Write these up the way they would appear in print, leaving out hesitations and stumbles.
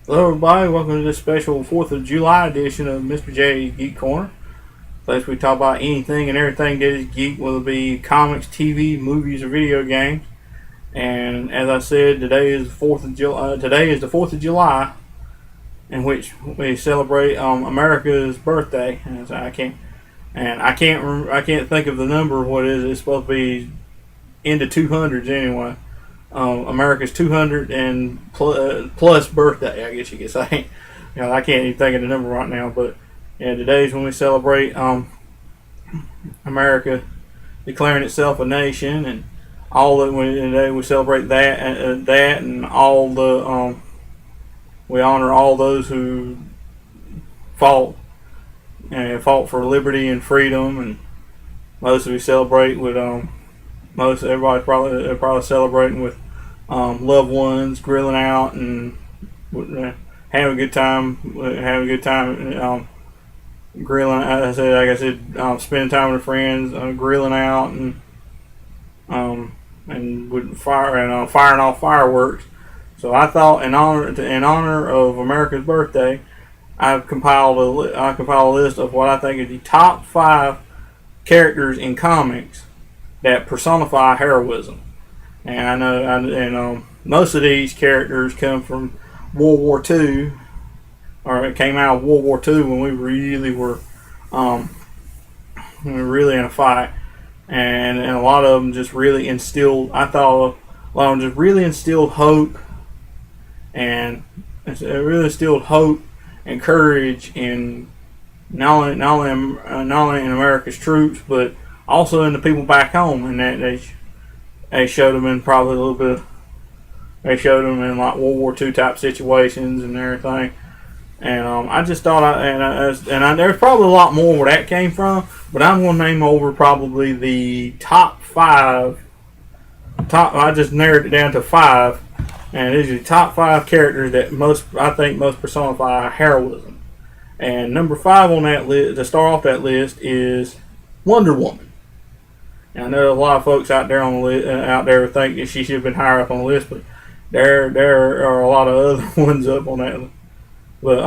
Hello, everybody. Welcome to this special 4th of July edition of Mr. J's Geek Corner. Place we talk about anything and everything that is geek, whether it be comics, TV, movies, or video games. And as I said, today is the 4th of July. Today is the 4th of July, in which we celebrate America's birthday. And so I can't think of the number of what it is. It's supposed to be into 200s anyway. America's 200 and plus birthday, I guess you could say. I can't even think of the number right now, but yeah, today's when we celebrate America declaring itself a nation, and all that. Today we celebrate that and all the we honor all those who fought fought for liberty and freedom, and mostly we celebrate with most everybody's probably celebrating with loved ones, grilling out and having a good time. Grilling, spending time with friends, grilling out and with firing off fireworks. So I thought, in honor of America's birthday, I compiled a list of what I think is the top 5 characters in comics that personify heroism. And I know, most of these characters come from World War II, or it came out of World War II when we were really in a fight, and a lot of them just really instilled. I thought a lot of them just really instilled hope, and it really instilled hope and courage in not only in America's troops, but also in the people back home, and that they showed them in probably a little bit. They showed them in like World War II type situations and everything. And I just thought, there's probably a lot more where that came from, but I'm going to name over probably the top 5. I just narrowed it down to 5, and these are the top 5 characters that I think most personify heroism. And number 5 on that list, to start off that list, is Wonder Woman. And I know a lot of folks out there out there think that she should have been higher up on the list, but there are a lot of other ones up on that list. But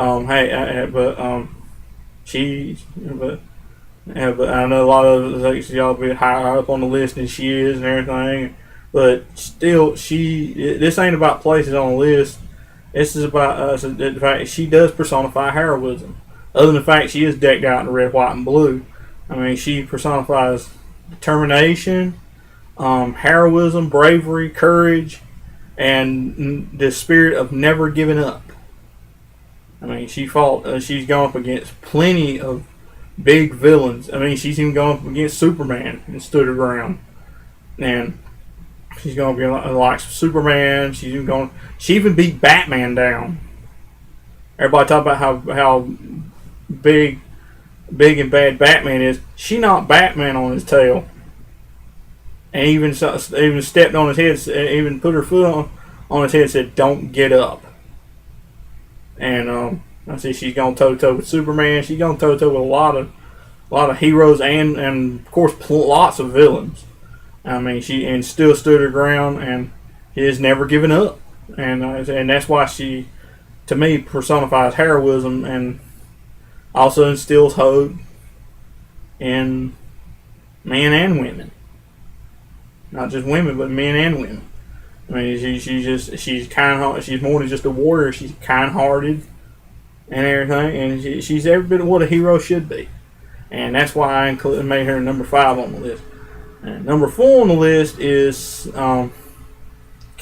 but I know a lot of y'all be higher up on the list than she is and everything. But still, this ain't about places on the list. This is about the fact she does personify heroism. Other than the fact she is decked out in red, white, and blue, I mean, she personifies determination, heroism, bravery, courage, and the spirit of never giving up. I mean, she's gone up against plenty of big villains. I mean, she's even gone up against Superman and stood her ground. And she's going to be like Superman. She even beat Batman down. Everybody talk about how big and bad Batman is. She knocked Batman on his tail, and even stepped on his head, even put her foot on his head and said, "Don't get up." And I see she's going toe to toe with Superman. She's going toe to toe with a lot of heroes and of course lots of villains. I mean, she still stood her ground, and she has never given up. And that's why she, to me, personifies heroism and also instills hope in men and women. Not just women, but men and women. I mean, she's kind. She's more than just a warrior. She's kind-hearted and everything, and she's every bit of what a hero should be. And that's why I made her number 5 on the list. And number 4 on the list is kind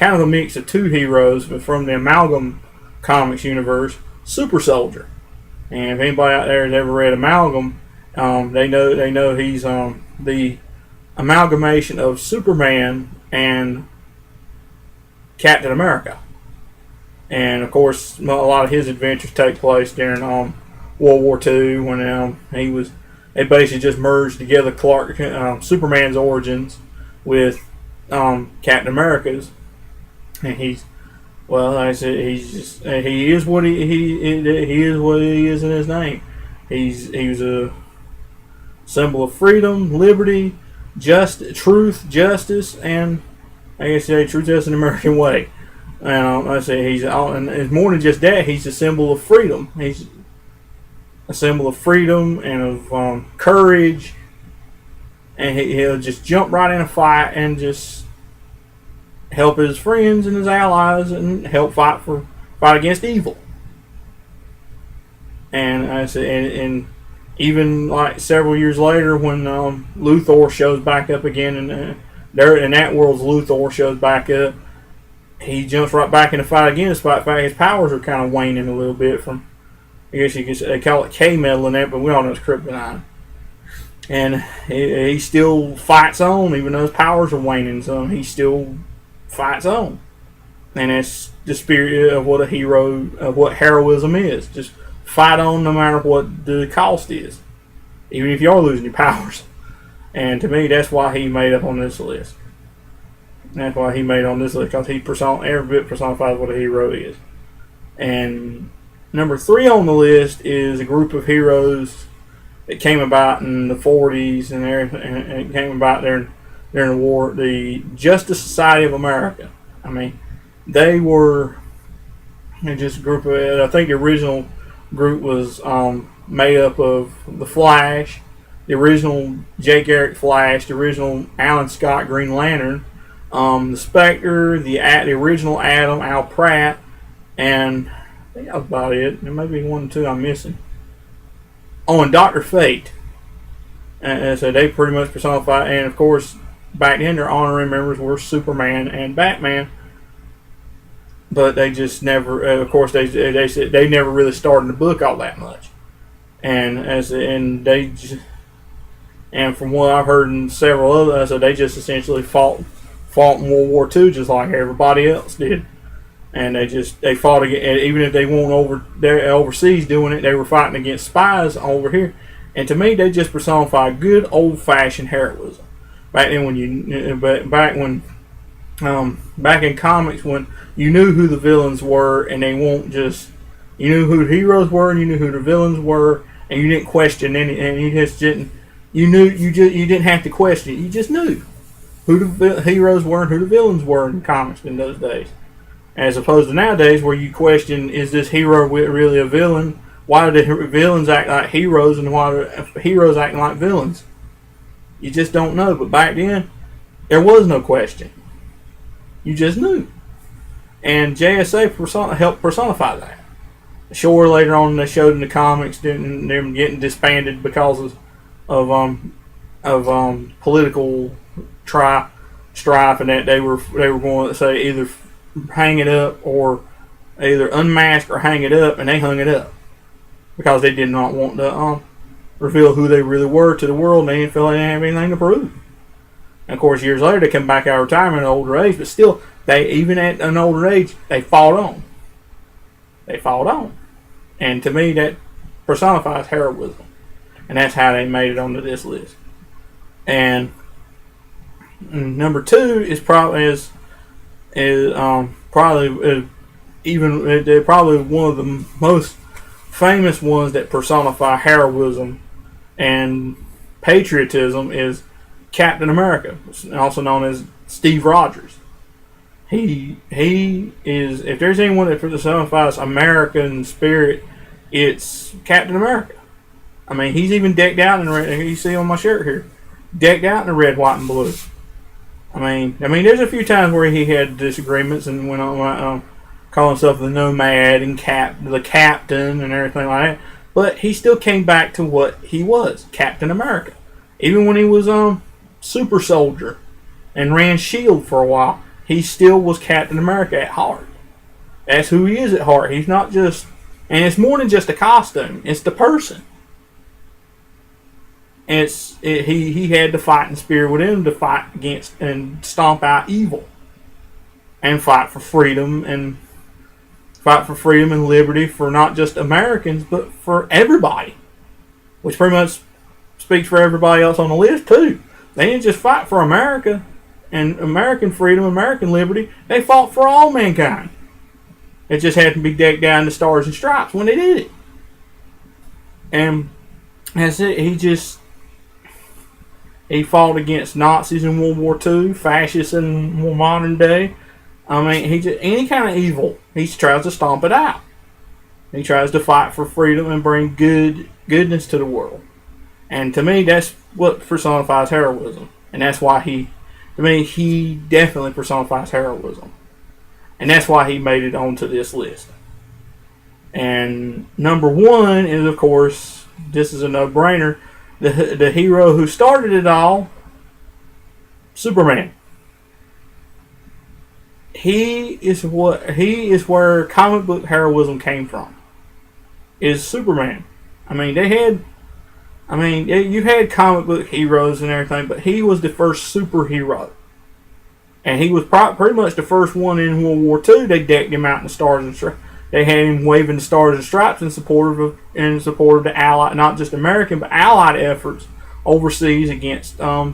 of a mix of 2 heroes from the Amalgam Comics universe, Super Soldier. And if anybody out there has ever read Amalgam, they know he's the amalgamation of Superman and Captain America. And of course, a lot of his adventures take place during World War II when they basically just merged together Superman's origins with Captain America's, and like I said, he is what he is what he is in his name. He was a symbol of freedom, liberty, truth, justice, and I guess truth, justice, and American way. And I say and it's more than just that. He's a symbol of freedom. He's a symbol of freedom and of courage. And he'll just jump right in a fight and just help his friends and his allies and help fight against evil. And I said, and even like several years later, when Luthor shows back up again, and in that world's Luthor shows back up, he jumps right back in the fight again. Despite the fact his powers are kind of waning a little bit from, I guess you could say, they call it K-metal in that, but we all know it's kryptonite. And he still fights on, even though his powers are waning some. He still fights on, and that's the spirit of what a hero, of what heroism is. Just fight on, no matter what the cost is, even if you are losing your powers. And to me, that's why he made up on this list. That's why he made on this list, because he every bit personifies what a hero is. And number 3 on the list is a group of heroes that came about in the 40s and it came about during the war, the Justice Society of America. I mean, they were just a group of, I think the original group was made up of the Flash, the original Jake Eric Flash, the original Alan Scott Green Lantern, the Spectre, the original Adam, Al Pratt, and I think that was about it. There may be 1 or 2 I'm missing. Oh, and Dr. Fate. And so they pretty much personified, and of course, back then their honorary members were Superman and Batman. But they just never, of course, they said they never really started the book all that much. And from what I've heard in several others, so they just essentially fought in World War II just like everybody else did. And they fought against, even if they weren't overseas doing it, they were fighting against spies over here. And to me, they just personified good old-fashioned heroism. Back then, back in comics, when you knew who the villains were, and they won't just, you knew who the heroes were, and you knew who the villains were, and you didn't question any, and you just didn't, you didn't have to question it. You just knew who the heroes were and who the villains were in comics in those days. As opposed to nowadays, where you question, is this hero really a villain? Why do the villains act like heroes, and why do heroes act like villains? You just don't know. But back then, there was no question. You just knew. And JSA helped personify that. Sure, later on they showed in the comics them getting disbanded because of political strife, and that they were going to say either hang it up or either unmask or hang it up, and they hung it up because they did not want to reveal who they really were to the world, and they didn't feel like they didn't have anything to prove. And of course, years later, they come back out of retirement at an older age, but still, even at an older age, they fought on. They fought on. And to me, that personifies heroism. And that's how they made it onto this list. And number 2 is probably they're probably one of the most famous ones that personify heroism and patriotism is Captain America, also known as Steve Rogers. He is, if there's anyone that personifies American spirit, it's Captain America. I mean, he's even decked out in red. You see on my shirt here, decked out in the red, white, and blue. I mean, there's a few times where he had disagreements and went on calling himself the Nomad and the Captain and everything like that. But he still came back to what he was, Captain America. Even when he was super soldier and ran S.H.I.E.L.D. for a while, he still was Captain America at heart. That's who he is at heart. He's not just, and it's more than just a costume. It's the person. He had the fighting spirit within him to fight against and stomp out evil, and fight for freedom and liberty for not just Americans but for everybody, which pretty much speaks for everybody else on the list too. They didn't just fight for America and American freedom, American liberty. They fought for all mankind. It just had to be decked down to stars and stripes when they did it. And that's it. He fought against Nazis in World War II, fascists in more modern day. I mean, he just any kind of evil, he tries to stomp it out. He tries to fight for freedom and bring goodness to the world. And to me, that's what personifies heroism. And that's why he definitely personifies heroism. And that's why he made it onto this list. And number one is, of course, this is a no-brainer, the hero who started it all, Superman. He is where comic book heroism came from. Is Superman. I mean, you had comic book heroes and everything, but he was the first superhero. And he was pretty much the first one in World War II. They decked him out in the stars and stripes. They had him waving the stars and stripes in support of the Allied, not just American, but Allied efforts overseas against the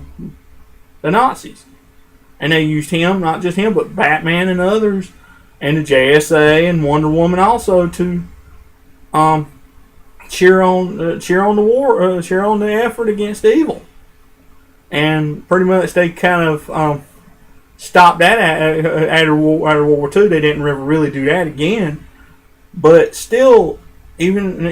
Nazis. And they used him, not just him, but Batman and others, and the JSA and Wonder Woman also to cheer on the war, cheer on the effort against evil. And pretty much they kind of stopped that after World War II. They didn't ever really do that again. But still, even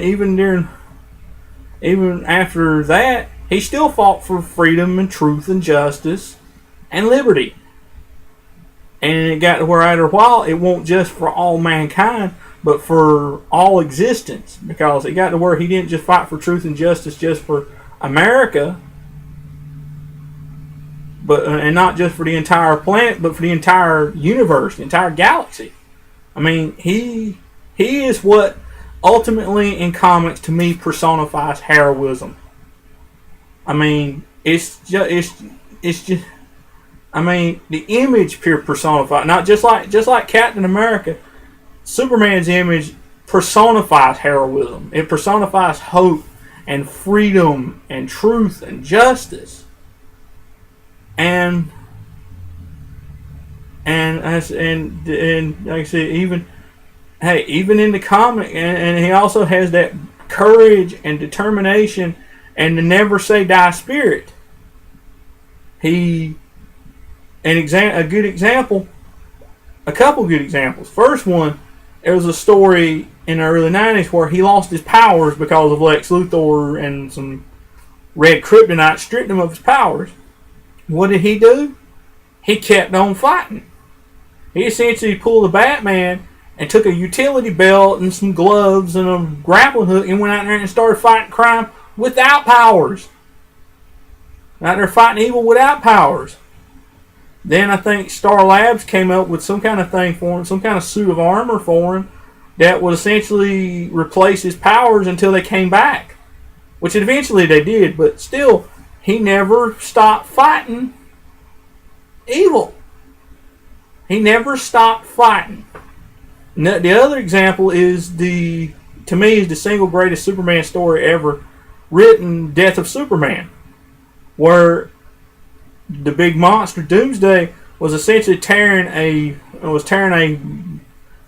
after that, he still fought for freedom and truth and justice and liberty. And it got to where after a while, it won't just for all mankind, but for all existence. Because it got to where he didn't just fight for truth and justice just for America, and not just for the entire planet, but for the entire universe, the entire galaxy. I mean, he is what ultimately in comics to me personifies heroism. I mean, it's just I mean, the image pure personified, not just like Captain America. Superman's image personifies heroism. It personifies hope and freedom and truth and justice. And like I said, even in the comic, and he also has that courage and determination and the never say die spirit. A couple good examples. First one, there was a story in the early 90s where he lost his powers because of Lex Luthor and some red kryptonite stripped him of his powers. What did he do? He kept on fighting. He essentially pulled a Batman and took a utility belt and some gloves and a grappling hook and went out there and started fighting crime without powers. Out there fighting evil without powers. Then I think Star Labs came up with some kind of thing for him, some kind of suit of armor for him that would essentially replace his powers until they came back. Which eventually they did, but still, he never stopped fighting evil. He never stopped fighting. The other example is to me, the single greatest Superman story ever written, Death of Superman, where the big monster Doomsday was essentially tearing a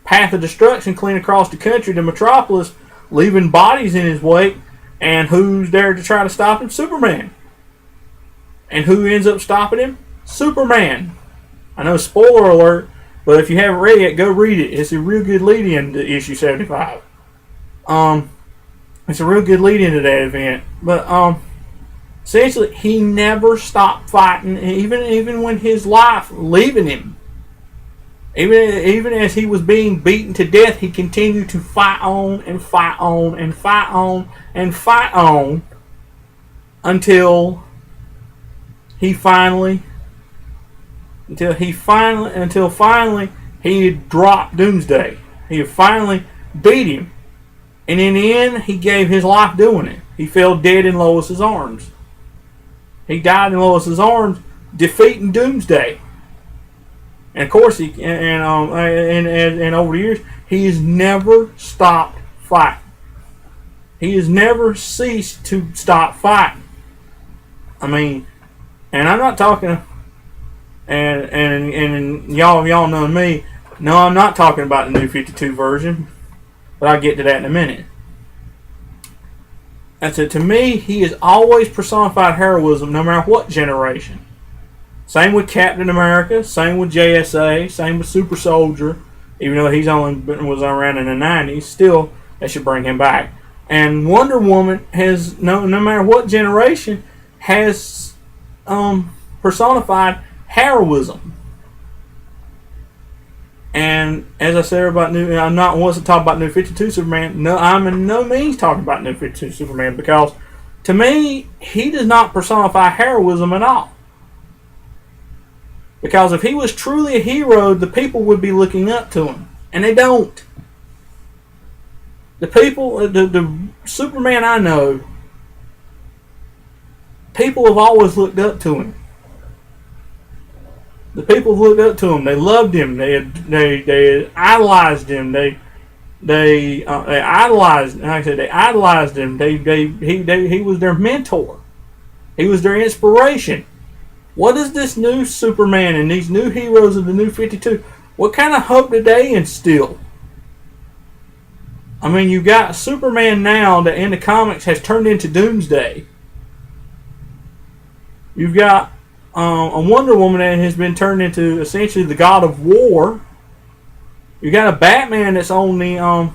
path of destruction clean across the country to Metropolis, leaving bodies in his wake. And who's there to try to stop him? Superman. And who ends up stopping him? Superman. I know, spoiler alert, but if you haven't read it, go read it. It's a real good lead-in to issue 75. It's a real good lead-in to that event. But essentially, he never stopped fighting, even when his life leaving him. Even as he was being beaten to death, he continued to fight on and fight on and fight on and fight on until finally he dropped Doomsday. He finally beat him. And in the end, he gave his life doing it. He fell dead in Lois's arms. He died in Lois's arms, defeating Doomsday. And of course, and over the years, he has never stopped fighting. He has never ceased to stop fighting. I mean, and I'm not talking, and y'all know me. No, I'm not talking about the New 52 version, but I'll get to that in a minute. And so to me, he has always personified heroism, no matter what generation. Same with Captain America. Same with JSA. Same with Super Soldier. Even though he's was around in the 90s, still they should bring him back. And Wonder Woman has no matter what generation has personified heroism. And as I said about I'm not once to talk about New 52 Superman. No, I'm in no means talking about New 52 Superman, because to me he does not personify heroism at all. Because if he was truly a hero, the people would be looking up to him, and they don't. The people, the Superman I know, people have always looked up to him. The people have looked up to him. They loved him. They idolized him. They idolized. Like I said, they idolized him. He was their mentor. He was their inspiration. What is this new Superman and these new heroes of the New 52? What kind of hope did they instill? I mean, you got Superman now that in the comics has turned into Doomsday. You've got a Wonder Woman that has been turned into essentially the God of War. You got a Batman that's on the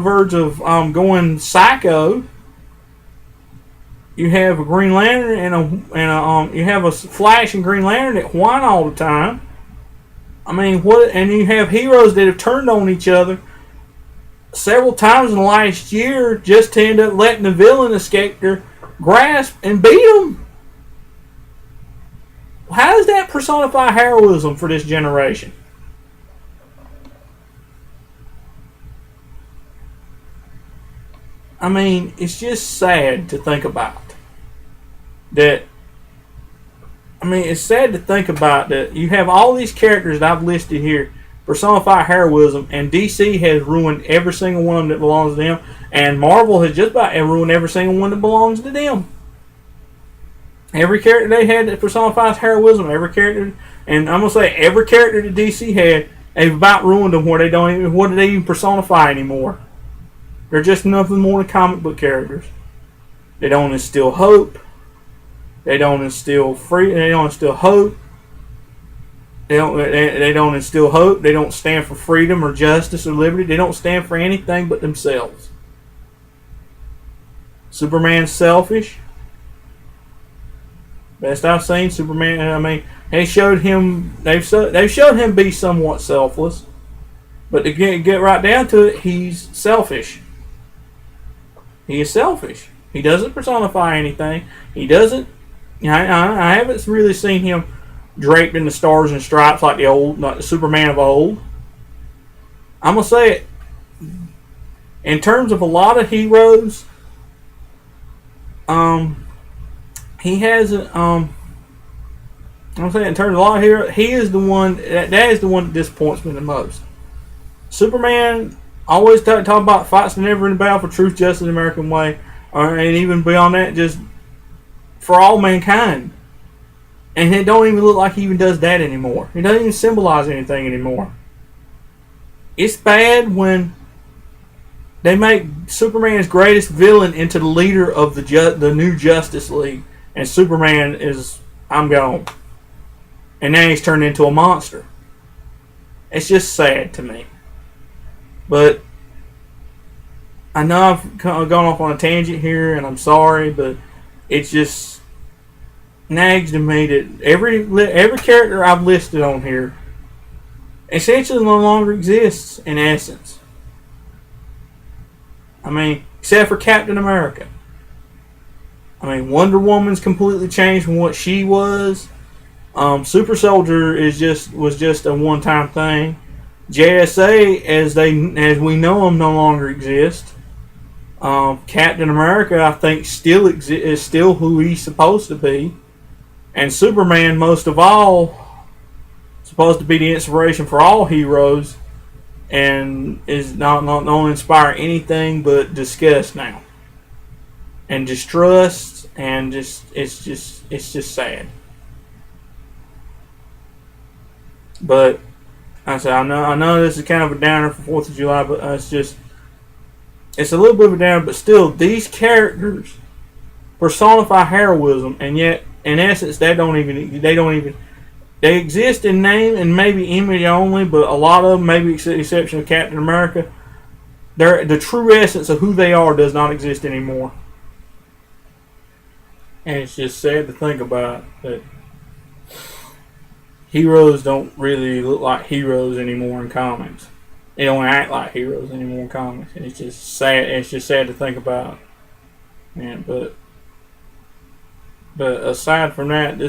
verge of going psycho. You have a Green Lantern and you have a Flash and Green Lantern that whine all the time. I mean, what? And you have heroes that have turned on each other several times in the last year just to end up letting the villain escape their grasp and beat them. How does that personify heroism for this generation? I mean, it's just sad to think about that. I mean, it's sad to think about that you have all these characters that I've listed here personify heroism, and DC has ruined every single one that belongs to them, and Marvel has just about ruined every single one that belongs to them. Every character they had that personifies heroism, every character, and I'm gonna say every character that DC had, they've about ruined them where they don't even, what do they even personify anymore? They're just nothing more than comic book characters. They don't instill hope. They don't instill They don't instill hope. They don't instill hope. They don't stand for freedom or justice or liberty. They don't stand for anything but themselves. Superman's selfish. Best I've seen, Superman. I mean, they've showed him be somewhat selfless, but to get right down to it, he's selfish. He is selfish. He doesn't personify anything. He doesn't. I haven't really seen him draped in the stars and stripes like the Superman of old. I'm gonna say it. In terms of a lot of heroes, he hasn't. I'm saying in terms of a lot of heroes, he is the one that is the one that disappoints me the most. Superman always talk about fights never in the battle for truth, justice, and the American way, and even beyond that, just for all mankind. And it don't even look like he even does that anymore. He doesn't even symbolize anything anymore. It's bad when they make Superman's greatest villain into the leader of the new Justice League, and Superman is, I'm gone. And now he's turned into a monster. It's just sad to me. But I know I've gone off on a tangent here, and I'm sorry, but it's just nags to me that every character I've listed on here essentially no longer exists in essence. I mean, except for Captain America. I mean, Wonder Woman's completely changed from what she was. Super Soldier was just a one-time thing. JSA, as we know him, no longer exists. Captain America, I think, is still who he's supposed to be. And Superman, most of all, supposed to be the inspiration for all heroes, and is not only inspire anything but disgust now, and distrust, and it's just sad. But I said, I know this is kind of a downer for 4th of July, but it's a little bit of a downer, but still, these characters personify heroism, and yet in essence, they don't even. They exist in name and maybe image only, but a lot of them, maybe with the exception of Captain America, the true essence of who they are does not exist anymore. And it's just sad to think about that heroes don't really look like heroes anymore in comics. They don't act like heroes anymore in comics, and it's just sad. It's just sad to think about. Man, but aside from that,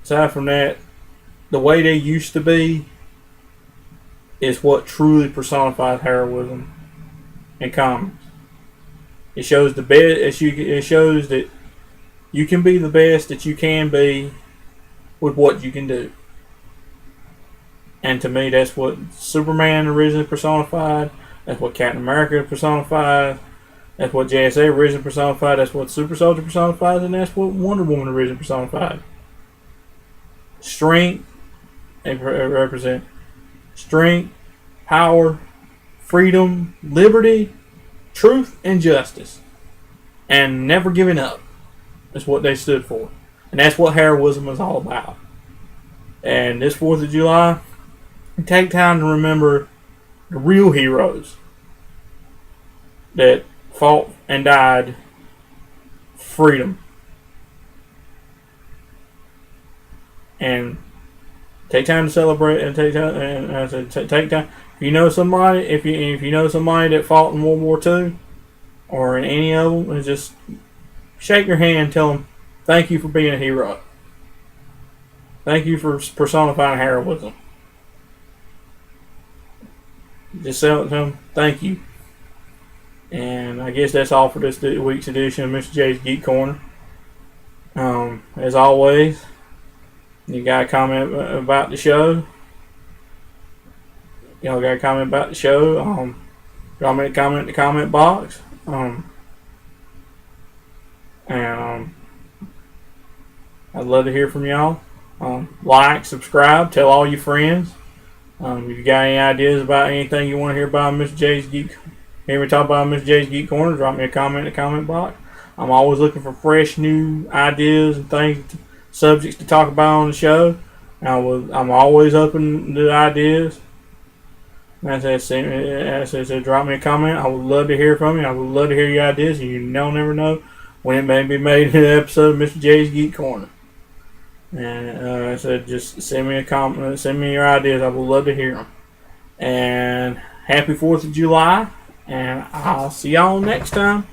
aside from that, the way they used to be is what truly personifies heroism in comics. It shows the best. It shows that you can be the best that you can be with what you can do. And to me, that's what Superman originally personified. That's what Captain America personified. That's what JSA originally personified. That's what Super Soldier personifies, and that's what Wonder Woman originally personified. Strength. They represent strength, power, freedom, liberty, truth, and justice. And never giving up. That's what they stood for. And that's what heroism is all about. And this 4th of July, take time to remember the real heroes that fought and died for freedom. And take time to celebrate, and take time. And take time. If you know somebody, if you know somebody that fought in World War II, or in any of them, and just shake your hand, and tell them thank you for being a hero. Thank you for personifying heroism. Just tell them thank you. And I guess that's all for this week's edition of Mr. J's Geek Corner. As always, you got a comment about the show? Y'all got a comment about the show? Drop me a comment in the comment box. And I'd love to hear from y'all. Like, subscribe, tell all your friends. If you got any ideas about anything you want to hear about Mr. J's Geek, hear me talk about Mr. J's Geek Corner, drop me a comment in the comment box. I'm always looking for fresh new ideas and things, subjects to talk about on the show. I'm always open to ideas. As I said, drop me a comment. I would love to hear from you. I would love to hear your ideas. And you never know when it may be made in an episode of Mr. J's Geek Corner. And I said, just send me a comment. Send me your ideas. I would love to hear them. And happy 4th of July. And I'll see y'all next time.